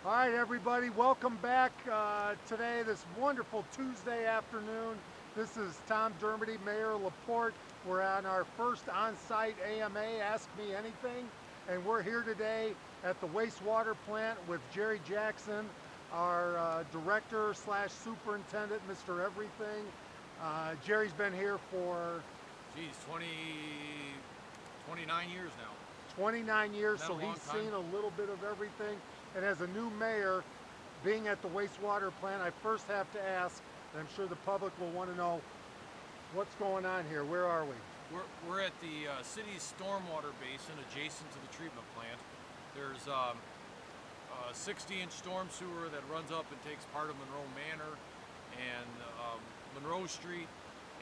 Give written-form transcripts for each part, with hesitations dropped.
All right, everybody, welcome back today, this wonderful Tuesday afternoon. This is Tom Dermody, Mayor of LaPorte. We're on our first on-site AMA, Ask Me Anything, and we're here today at the wastewater plant with Jerry Jackson, our director slash superintendent, Mr. Everything. Jerry's been here for Geez, 29 years now. 29 years, Isn't so that a long he's time? seen a little bit of everything. And as a new mayor, being at the wastewater plant, I first have to ask, and I'm sure the public will want to know, what's going on here? Where are we? We're at the city's stormwater basin adjacent to the treatment plant. There's a 60-inch storm sewer that runs up and takes part of Monroe Manor and Monroe Street,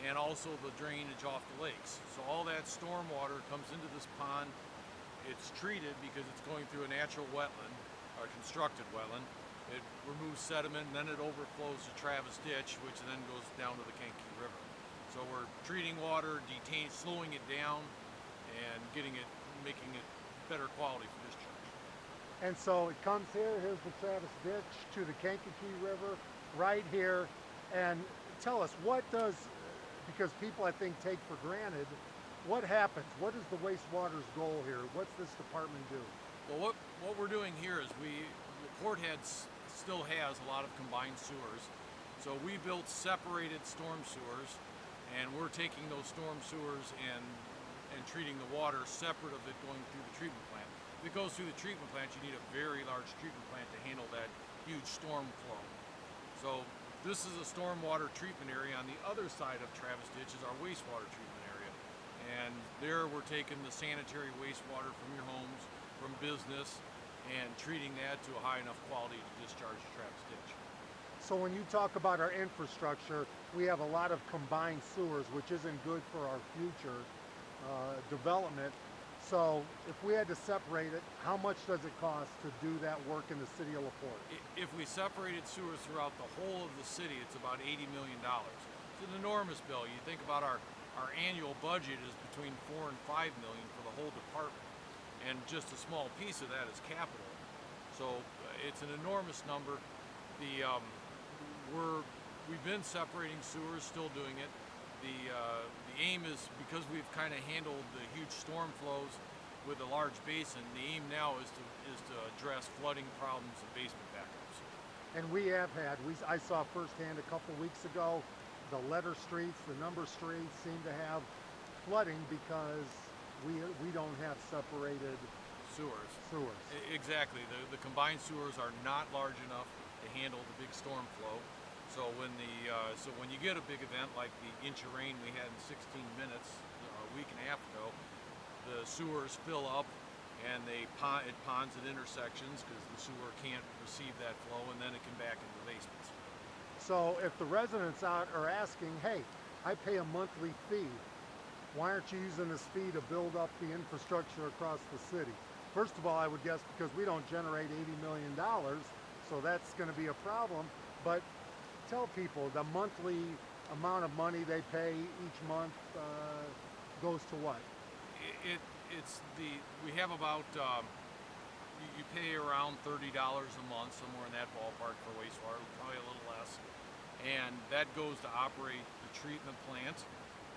and also the drainage off the lakes. So all that stormwater comes into this pond. It's treated because it's going through a natural wetland, or constructed wetland. It removes sediment, and then it overflows to Travis Ditch, which then goes down to the Kankakee River. So we're treating water, slowing it down, and making it better quality for discharge. And so it comes here, here's the Travis Ditch to the Kankakee River, right here. And tell us, because people I think take for granted, what happens? What is the wastewater's goal here? What's this department do? Well, what we're doing here is Porte still has a lot of combined sewers. So we built separated storm sewers, and we're taking those storm sewers and treating the water separate of it going through the treatment plant. If it goes through the treatment plant, you need a very large treatment plant to handle that huge storm flow. So this is a stormwater treatment area. On the other side of Travis Ditch is our wastewater treatment area. And there we're taking the sanitary wastewater from your homes, from business, and treating that to a high enough quality to discharge the Travis Ditch. So when you talk about our infrastructure, we have a lot of combined sewers, which isn't good for our future development. So if we had to separate it, how much does it cost to do that work in the city of LaPorte? If we separated sewers throughout the whole of the city, it's about $80 million. It's an enormous bill. You think about our annual budget is between $4 and $5 million for the whole department, and just a small piece of that is capital. So it's an enormous number. We've been separating sewers, still doing it. The aim is, because we've kind of handled the huge storm flows with a large basin, the aim now is to address flooding problems and basement backups. And we have had, I saw firsthand a couple weeks ago, the letter streets, the number streets seem to have flooding because we don't have separated Sewers. sewers. Exactly. The combined sewers are not large enough to handle the big storm flow. So when you get a big event like the inch of rain we had in 16 minutes a week and a half ago, the sewers fill up and it ponds at intersections because the sewer can't receive that flow, and then it can back into the basements. So if the residents out are asking, hey, I pay a monthly fee, why aren't you using this fee to build up the infrastructure across the city? First of all, I would guess because we don't generate $80 million, so that's going to be a problem. But tell people the monthly amount of money they pay each month goes to what? We have about, you pay around $30 a month, somewhere in that ballpark for wastewater, probably a little less. And that goes to operate the treatment plant.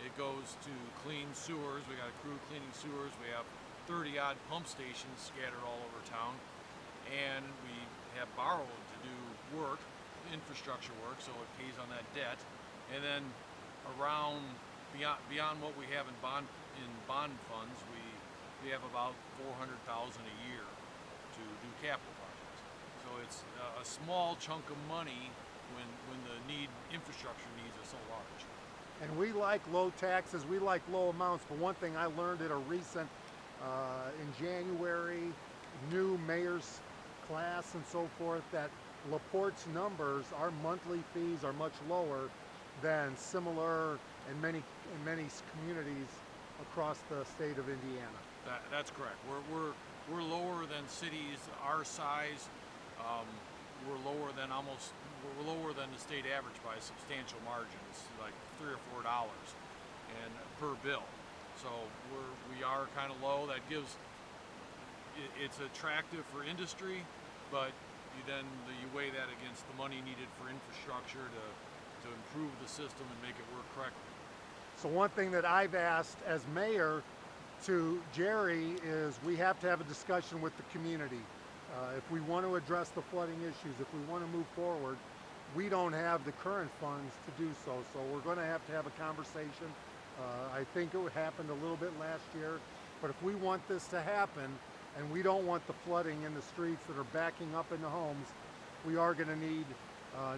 It goes to clean sewers. We got a crew cleaning sewers. We have 30 odd pump stations scattered all over town. And we have borrowed to do work, infrastructure work, so it pays on that debt. And then beyond what we have in bond funds, we have about $400,000 a year to do capital projects. So it's a small chunk of money when the infrastructure needs are so large. And we like low taxes, we like low amounts, but one thing I learned at a recent, in January, new mayor's class and so forth, that LaPorte's numbers, our monthly fees are much lower than similar in many communities across the state of Indiana. That's correct. We're lower than cities our size. We're lower than the state average by a substantial margin. It's like $3 or $4 and per bill. So we are kind of low. That gives it's attractive for industry, but you weigh that against the money needed for infrastructure to improve the system and make it work correctly. So one thing that I've asked as mayor to Jerry is we have to have a discussion with the community. If we want to address the flooding issues, if we want to move forward, we don't have the current funds to do so. So we're going to have a conversation. I think it happened a little bit last year, but if we want this to happen and we don't want the flooding in the streets that are backing up into homes, we are going to need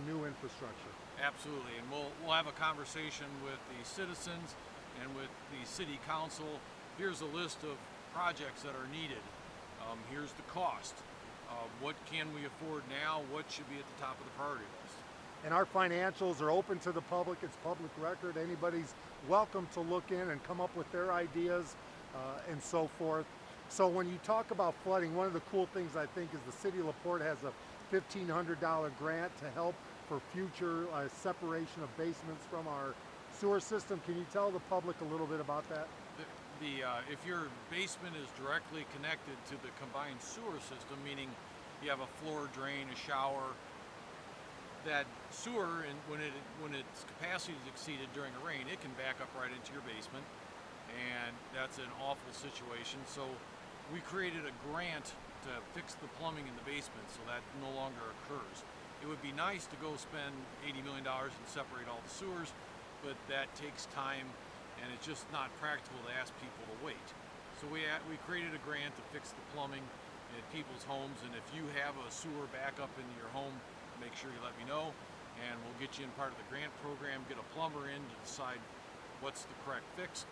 new infrastructure. Absolutely, and we'll have a conversation with the citizens and with the city council. Here's a list of projects that are needed. Here's the cost. What can we afford now? What should be at the top of the priority list? And our financials are open to the public. It's public record. Anybody's welcome to look in and come up with their ideas and so forth. So when you talk about flooding, one of the cool things I think is the city of LaPorte has a $1,500 grant to help for future separation of basements from our sewer system. Can you tell the public a little bit about that? If your basement is directly connected to the combined sewer system, meaning you have a floor drain, a shower, that sewer, and when its capacity is exceeded during a rain, it can back up right into your basement, and that's an awful situation. So we created a grant to fix the plumbing in the basement so that no longer occurs. It would be nice to go spend $80 million and separate all the sewers, but that takes time, and it's just not practical to ask people to wait. So we created a grant to fix the plumbing at people's homes, and if you have a sewer backup into your home, make sure you let me know, and we'll get you in part of the grant program, get a plumber in to decide what's the correct fix.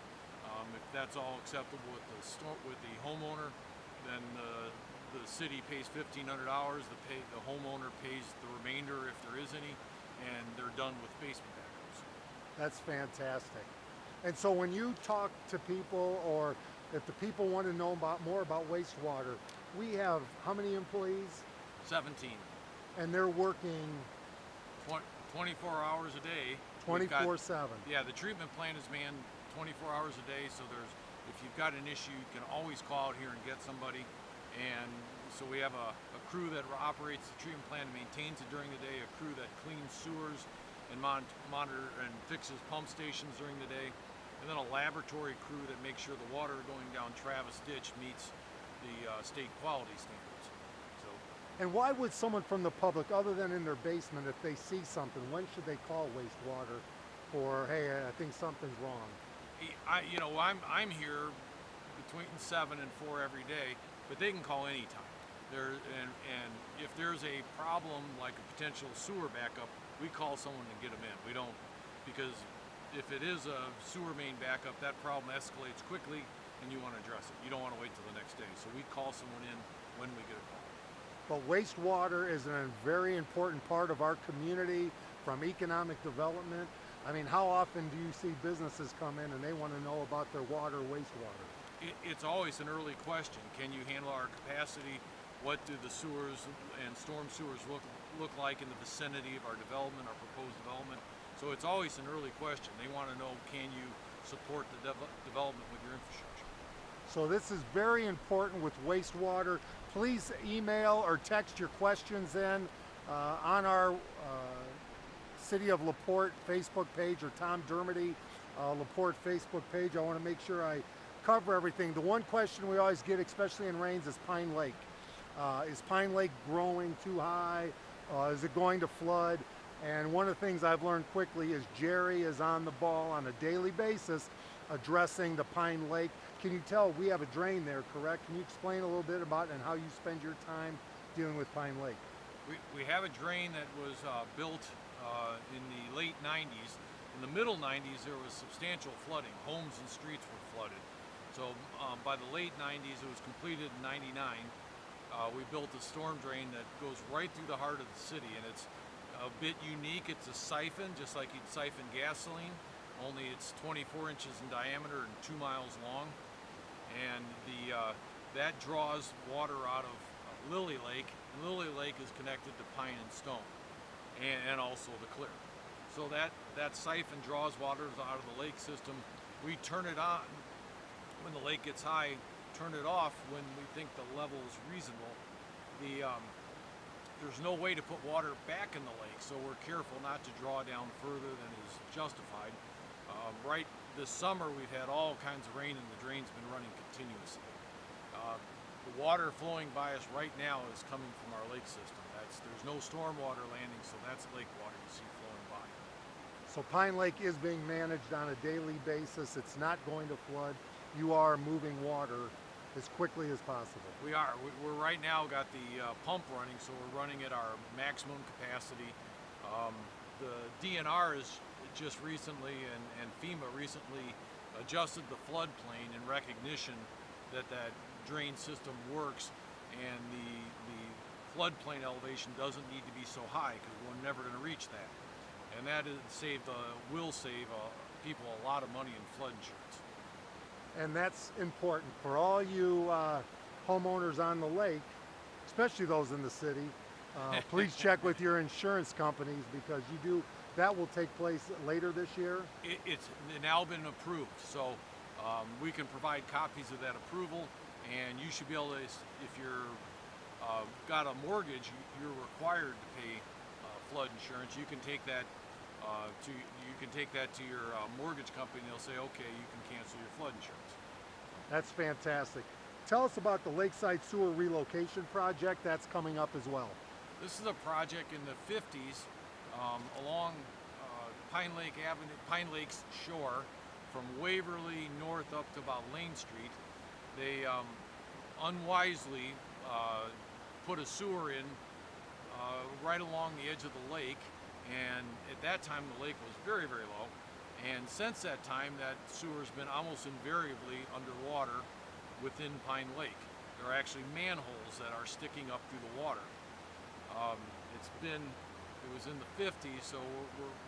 If that's all acceptable with the homeowner, then the city pays $1,500, the homeowner pays the remainder if there is any, and they're done with basement backups. That's fantastic. And so when you talk to people, or if the people want to know more about wastewater, we have how many employees? 17. And they're working 24 hours a day. 24/7. Yeah, the treatment plant is manned 24 hours a day, so if you've got an issue, you can always call out here and get somebody. And so we have a crew that operates the treatment plant and maintains it during the day, a crew that cleans sewers and monitor and fixes pump stations during the day, and then a laboratory crew that makes sure the water going down Travis Ditch meets the state quality standards. And why would someone from the public, other than in their basement, if they see something, when should they call wastewater for, hey, I think something's wrong? I'm here between 7 and 4 every day, but they can call anytime. And if there's a problem like a potential sewer backup, we call someone and get them in. We don't, because if it is a sewer main backup, that problem escalates quickly and you want to address it. You don't want to wait till the next day. So we call someone in when we get a call. But wastewater is a very important part of our community, from economic development. I mean, how often do you see businesses come in and they want to know about their water, wastewater? It's always an early question. Can you handle our capacity? What do the sewers and storm sewers look like in the vicinity of our development, our proposed development? So it's always an early question. They want to know, can you support the development with your infrastructure? So this is very important with wastewater. Please email or text your questions in on our City of LaPorte Facebook page, or Tom Dermody LaPorte Facebook page. I want to make sure I cover everything. The one question we always get, especially in rains, is Pine Lake. Is Pine Lake growing too high? Is it going to flood? And one of the things I've learned quickly is Jerry is on the ball on a daily basis addressing the Pine Lake. Can you tell we have a drain there, correct? Can you explain a little bit about it and how you spend your time dealing with Pine Lake? We have a drain that was built in the late 90s. In the middle 90s, there was substantial flooding. Homes and streets were flooded. So by the late 90s, it was completed in 99. We built a storm drain that goes right through the heart of the city, and it's a bit unique. It's a siphon, just like you'd siphon gasoline, only it's 24 inches in diameter and 2 miles long. And that draws water out of Lily Lake, and Lily Lake is connected to Pine and Stone, and also the Clear. So that siphon draws water out of the lake system. We turn it on when the lake gets high, turn it off when we think the level is reasonable. there's no way to put water back in the lake, so we're careful not to draw down further than is justified. Right this summer, we've had all kinds of rain and the drain's been running continuously. The water flowing by us right now is coming from our lake system. There's no stormwater landing, so that's lake water you see flowing by. So Pine Lake is being managed on a daily basis. It's not going to flood. You are moving water as quickly as possible. We are. We're right now got the pump running, so we're running at our maximum capacity. The DNR is just recently, and FEMA recently adjusted the floodplain in recognition that drain system works, and the floodplain elevation doesn't need to be so high because we're never going to reach that. And that will save people a lot of money in flood insurance. And that's important for all you homeowners on the lake, especially those in the city. Please check with your insurance companies, because that will take place later this year. It's now been approved, so we can provide copies of that approval, and you should be able to, if you're got a mortgage, you're required to pay flood insurance. You can take that to your mortgage company, and they'll say, okay, you can cancel your flood insurance. That's fantastic. Tell us about the Lakeside Sewer Relocation Project that's coming up as well. This is a project in the 50s along Pine Lake's shore, from Waverly north up to about Lane Street. They unwisely put a sewer in right along the edge of the lake, and at that time the lake was very, very low, and since that time that sewer's been almost invariably underwater within Pine Lake. There are actually manholes that are sticking up through the water. It was in the 50s, so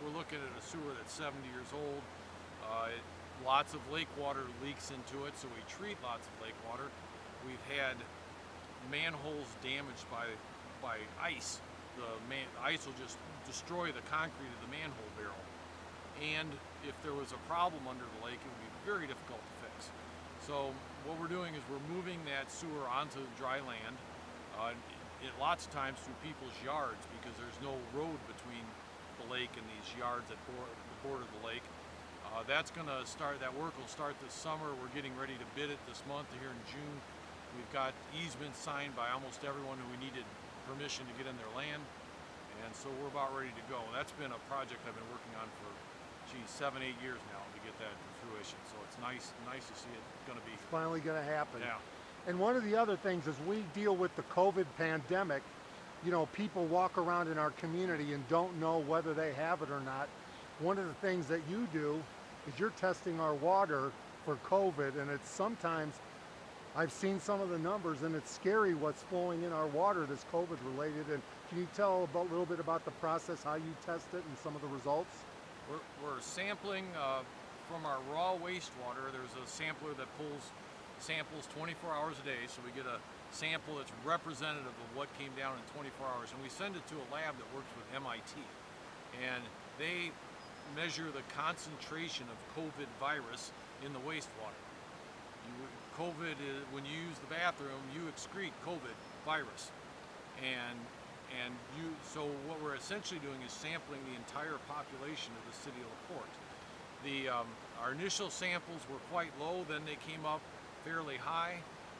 we're looking at a sewer that's 70 years old. Lots of lake water leaks into it, so we treat lots of lake water. We've had manholes damaged by ice. The ice will just destroy the concrete of the manhole barrel. And if there was a problem under the lake, it would be very difficult to fix. So what we're doing is we're moving that sewer onto dry land, lots of times through people's yards, because there's no road between the lake and these yards that border the lake. That work will start this summer. We're getting ready to bid it this month here in June. We've got easements signed by almost everyone who we needed permission to get in their land, and so we're about ready to go. That's been a project I've been working on for 7-8 years now to get that to fruition. So it's nice to see it going to be. It's finally going to happen. Yeah. And one of the other things is we deal with the COVID pandemic. You know, people walk around in our community and don't know whether they have it or not. One of the things that you do is you're testing our water for COVID, and it's sometimes, I've seen some of the numbers, and it's scary what's flowing in our water that's COVID related. And can you tell a little bit about the process, how you test it, and some of the results? We're sampling from our raw wastewater. There's a sampler that pulls samples 24 hours a day, so we get a sample that's representative of what came down in 24 hours, and we send it to a lab that works with MIT, and they measure the concentration of COVID virus in the wastewater. COVID is, when you use the bathroom, you excrete COVID virus, so what we're essentially doing is sampling the entire population of the city of LaPorte. Our initial samples were quite low, then they came up fairly high,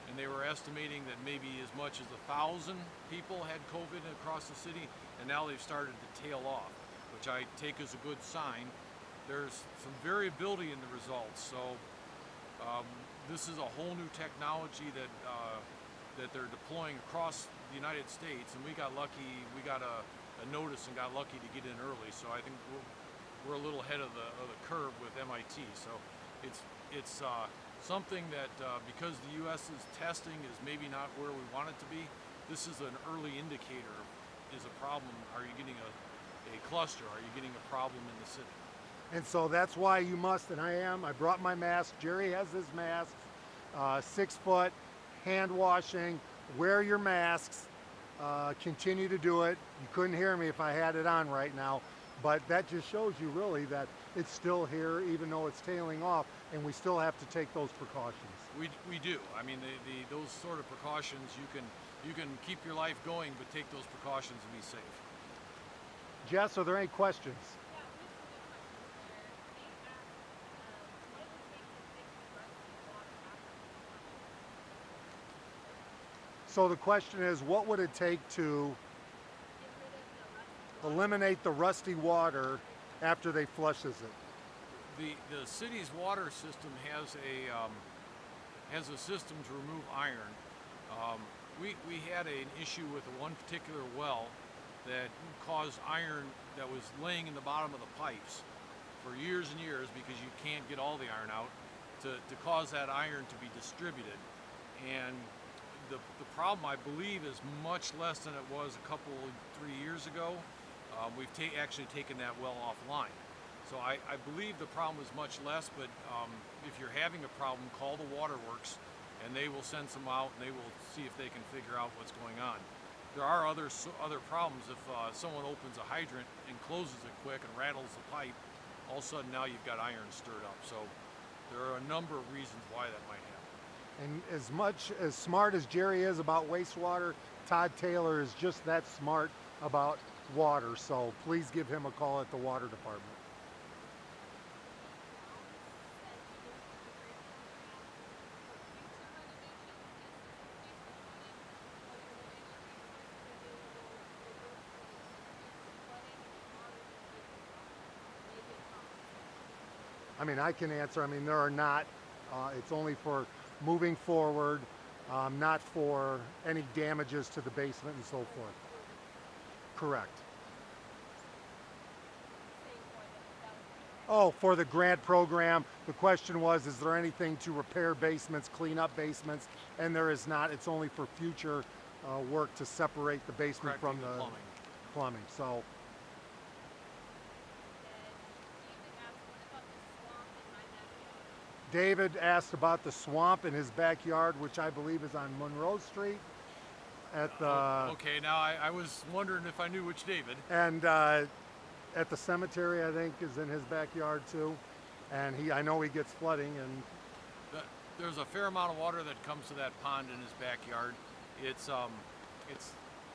and they were estimating that maybe as much as 1,000 people had COVID across the city, and now they've started to tail off, which I take as a good sign. There's some variability in the results, so this is a whole new technology that they're deploying across the United States, and we got lucky. We got a notice and got lucky to get in early, so I think we're a little ahead of the curve with MIT. So it's something that because the U.S.'s testing is maybe not where we want it to be, this is an early indicator. Is a problem? Are you getting a cluster? Are you getting a problem in the city? And so that's why you must, and I brought my mask. Jerry has his mask, 6 foot, hand washing, wear your masks, continue to do it. You couldn't hear me if I had it on right now, but that just shows you really that it's still here, even though it's tailing off, and we still have to take those precautions. We do. I mean, those sort of precautions, you can you can keep your life going, but take those precautions and be safe. Jess, are there any questions? So the question is, what would it take to eliminate the rusty water after they flushes it? The city's water system has a system to remove iron. We had an issue with one particular well that caused iron that was laying in the bottom of the pipes for years and years, because you can't get all the iron out, to cause that iron to be distributed. And the problem, I believe, is much less than it was a couple, 3 years ago. We've actually taken that well offline. So I believe the problem is much less, but if you're having a problem, call the waterworks and they will send some out and they will see if they can figure out what's going on. There are other problems. If someone opens a hydrant and closes it quick and rattles the pipe, all of a sudden now you've got iron stirred up. So there are a number of reasons why that might happen. And as smart as Jerry is about wastewater, Todd Taylor is just that smart about water. So please give him a call at the water department. I mean, I can answer. I mean, there are not, it's only for moving forward, not for any damages to the basement and so forth. Correct. Oh, for the grant program, the question was, is there anything to repair basements, clean up basements? And there is not. It's only for future work to separate the basement from the plumbing. So. David asked about the swamp in his backyard, which I believe is on Monroe Street. At the okay, now I was wondering if I knew which David. And at the cemetery, I think, is in his backyard too. And I know he gets flooding. And there's a fair amount of water that comes to that pond in his backyard. It's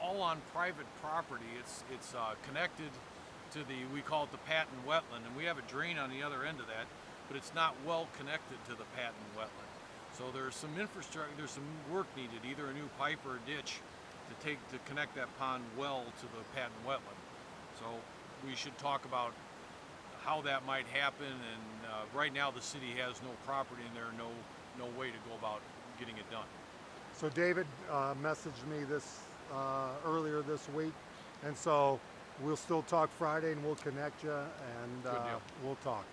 all on private property. It's connected to we call it the Patton wetland, and we have a drain on the other end of that, but it's not well connected to the Patton wetland. So there's some infrastructure, there's some work needed, either a new pipe or a ditch to connect that pond well to the Patton wetland. So we should talk about how that might happen, and right now the city has no property and there no way to go about getting it done. So David messaged me this earlier this week, and so we'll still talk Friday and we'll connect you and we'll talk.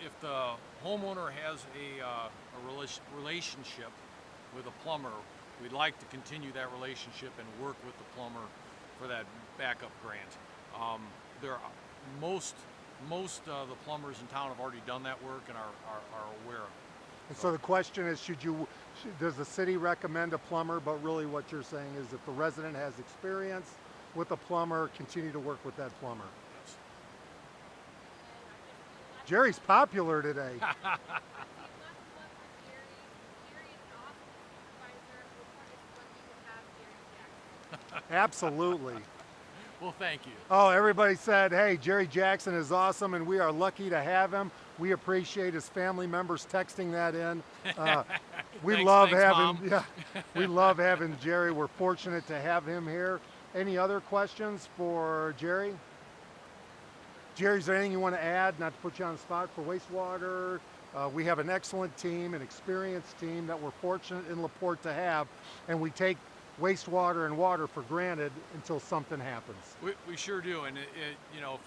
If the homeowner has a relationship with a plumber, we'd like to continue that relationship and work with the plumber for that backup grant. Most of the plumbers in town have already done that work and are aware of it. And so the question is, does the city recommend a plumber? But really what you're saying is, if the resident has experience with a plumber, continue to work with that plumber. Yes. Jerry's popular today. Absolutely. Well, thank you. Oh, everybody said, hey, Jerry Jackson is awesome, and we are lucky to have him. We appreciate his family members texting that in. We love having Jerry. We're fortunate to have him here. Any other questions for Jerry? Jerry, is there anything you want to add, not to put you on the spot, for wastewater? We have an excellent team, an experienced team that we're fortunate in LaPorte to have, and we take wastewater and water for granted until something happens. We sure do, and you know,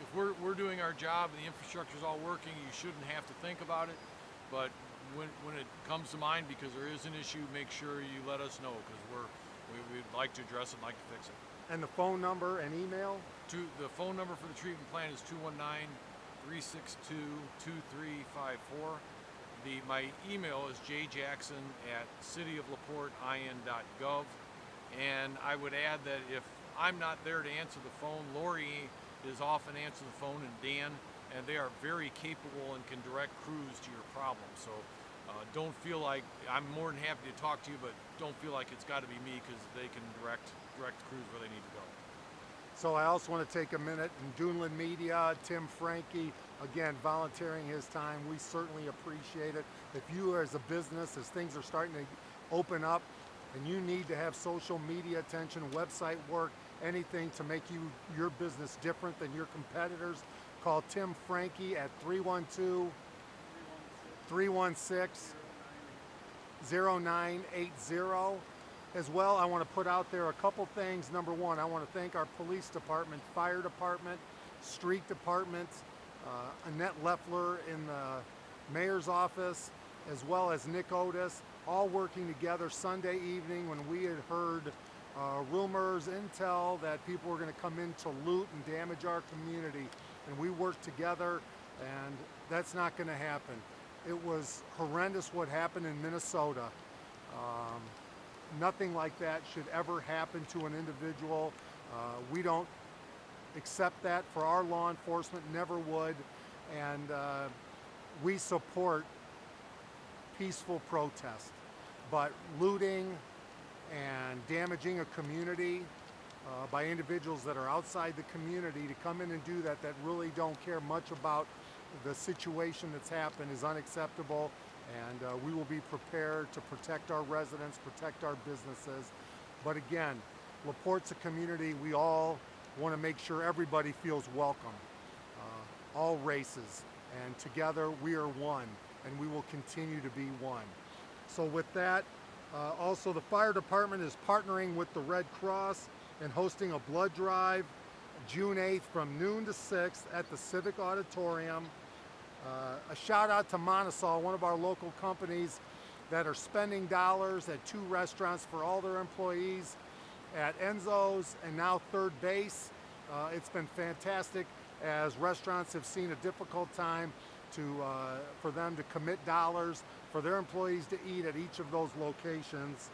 if we're doing our job and the infrastructure's all working, you shouldn't have to think about it. But when it comes to mind, because there is an issue, make sure you let us know, because we'd like to address it and like to fix it. And the phone number and email? The phone number for the treatment plant is 219-362-2354. My email is jjackson@cityoflaportein.gov. And I would add that if I'm not there to answer the phone, Lori is often answer the phone, and Dan, and they are very capable and can direct crews to your problem. So don't feel like, I'm more than happy to talk to you, but don't feel like it's got to be me, because they can direct crews where they need to go. So I also want to take a minute, and Dunlin Media, Tim Frankie, again, volunteering his time. We certainly appreciate it. If you as a business, as things are starting to open up and you need to have social media attention, website work, anything to make your business different than your competitors, call Tim Frankie at 312-316-0980. As well, I want to put out there a couple things. Number one, I want to thank our police department, fire department, street department, Annette Leffler in the mayor's office, as well as Nick Otis, all working together Sunday evening when we had heard rumors, intel that people were going to come in to loot and damage our community. And we worked together, and that's not going to happen. It was horrendous what happened in Minnesota. Nothing like that should ever happen to an individual. We don't accept that for our law enforcement, never would. And we support peaceful protest. But looting and damaging a community by individuals that are outside the community to come in and do that, that really don't care much about the situation that's happened, is unacceptable. And we will be prepared to protect our residents, protect our businesses. But again, LaPorte's a community we all want to make sure everybody feels welcome, all races. And together we are one, and we will continue to be one. So with that, also the fire department is partnering with the Red Cross and hosting a blood drive June 8th from noon to 6 at the Civic Auditorium. A shout out to Monasol, one of our local companies that are spending dollars at 2 restaurants for all their employees, at Enzo's and now Third Base. It's been fantastic, as restaurants have seen a difficult time for them to commit dollars for their employees to eat at each of those locations.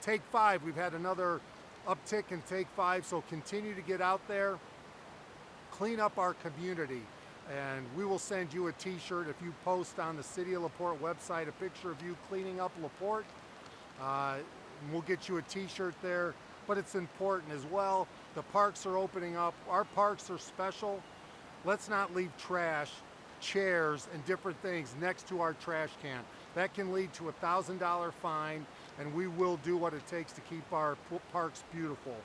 Take 5, we've had another uptick in Take 5, so continue to get out there, clean up our community. And we will send you a t-shirt if you post on the City of LaPorte website a picture of you cleaning up LaPorte. We'll get you a t-shirt there. But it's important as well. The parks are opening up. Our parks are special. Let's not leave trash, chairs, and different things next to our trash can. That can lead to a $1,000 fine, and we will do what it takes to keep our parks beautiful.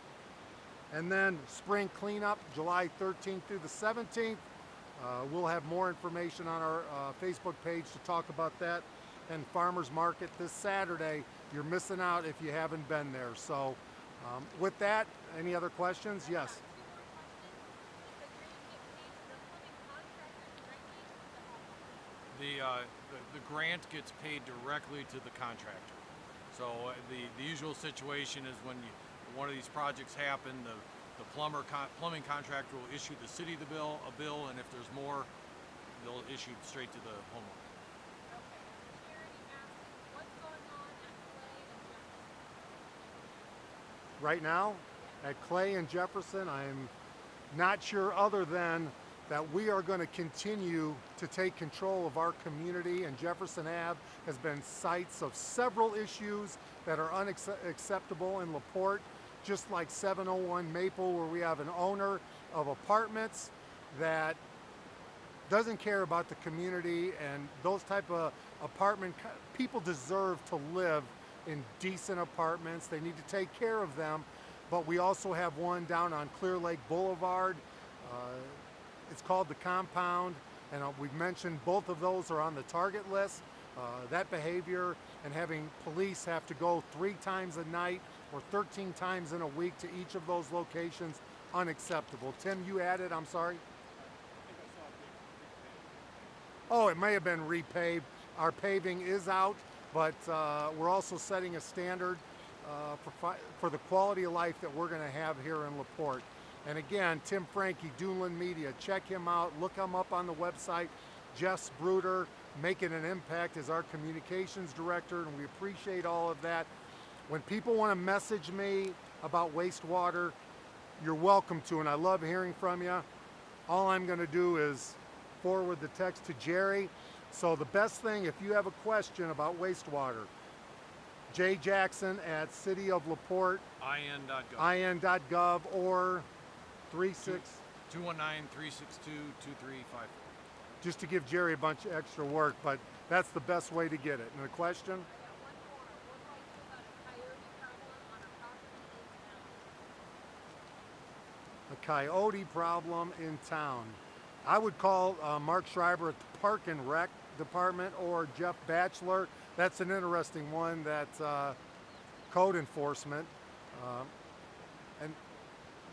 And then spring cleanup, July 13th through the 17th. We'll have more information on our Facebook page to talk about that. And Farmers Market this Saturday. You're missing out if you haven't been there. So with that, any other questions? Yes. The grant gets paid directly to the contractor. So the usual situation is when one of these projects happen, the plumbing contractor will issue the city a bill, and if there's more, they'll issue straight to the homeowner. Right now, at Clay and Jefferson, I'm not sure, other than that we are going to continue to take control of our community, and Jefferson Ave has been sites of several issues that are unacceptable in LaPorte. Just like 701 Maple, where we have an owner of apartments that doesn't care about the community, and those type of apartment people deserve to live in decent apartments. They need to take care of them. But we also have one down on Clear Lake Boulevard. It's called The Compound, and we've mentioned both of those are on the target list. That behavior and having police have to go 3 times a night or 13 times in a week to each of those locations, unacceptable. Tim, you added, I'm sorry? Oh, it may have been repaved. Our paving is out, but we're also setting a standard for the quality of life that we're going to have here in LaPorte. And again, Tim Frankie, Dunlin Media, check him out, look him up on the website. Jess Bruder, making an impact as our communications director, and we appreciate all of that. When people want to message me about wastewater, you're welcome to, and I love hearing from you. All I'm going to do is forward the text to Jerry. So the best thing, if you have a question about wastewater, J. Jackson at City of LaPorte, IN.gov. IN.gov, or 36, 219-362-2354. just to give Jerry a bunch of extra work, but that's the best way to get it. And the question? A coyote problem in town. I would call Mark Schreiber at the Park and Rec Department, or Jeff Batchelor. That's an interesting one. That's code enforcement, and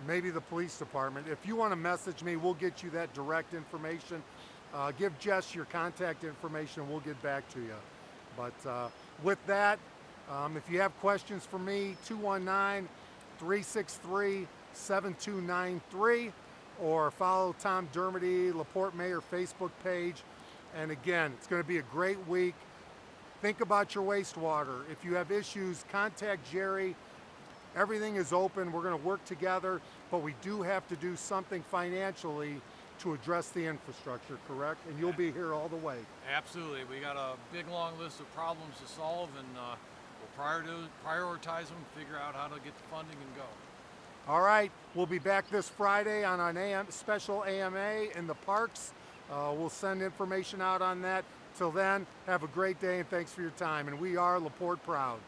maybe the police department. If you want to message me, we'll get you that direct information. Give Jess your contact information and we'll get back to you. But with that, if you have questions for me, 219-363-7293, or follow Tom Dermody, LaPorte Mayor Facebook page. And again, it's going to be a great week. Think about your wastewater. If you have issues, contact Jerry. Everything is open. We're going to work together, but we do have to do something financially to address the infrastructure, correct? And you'll be here all the way. Absolutely. We got a big long list of problems to solve, and we'll prioritize them, figure out how to get the funding and go. All right, we'll be back this Friday on an special AMA in the parks. We'll send information out on that. Till then, have a great day and thanks for your time. And we are LaPorte Proud.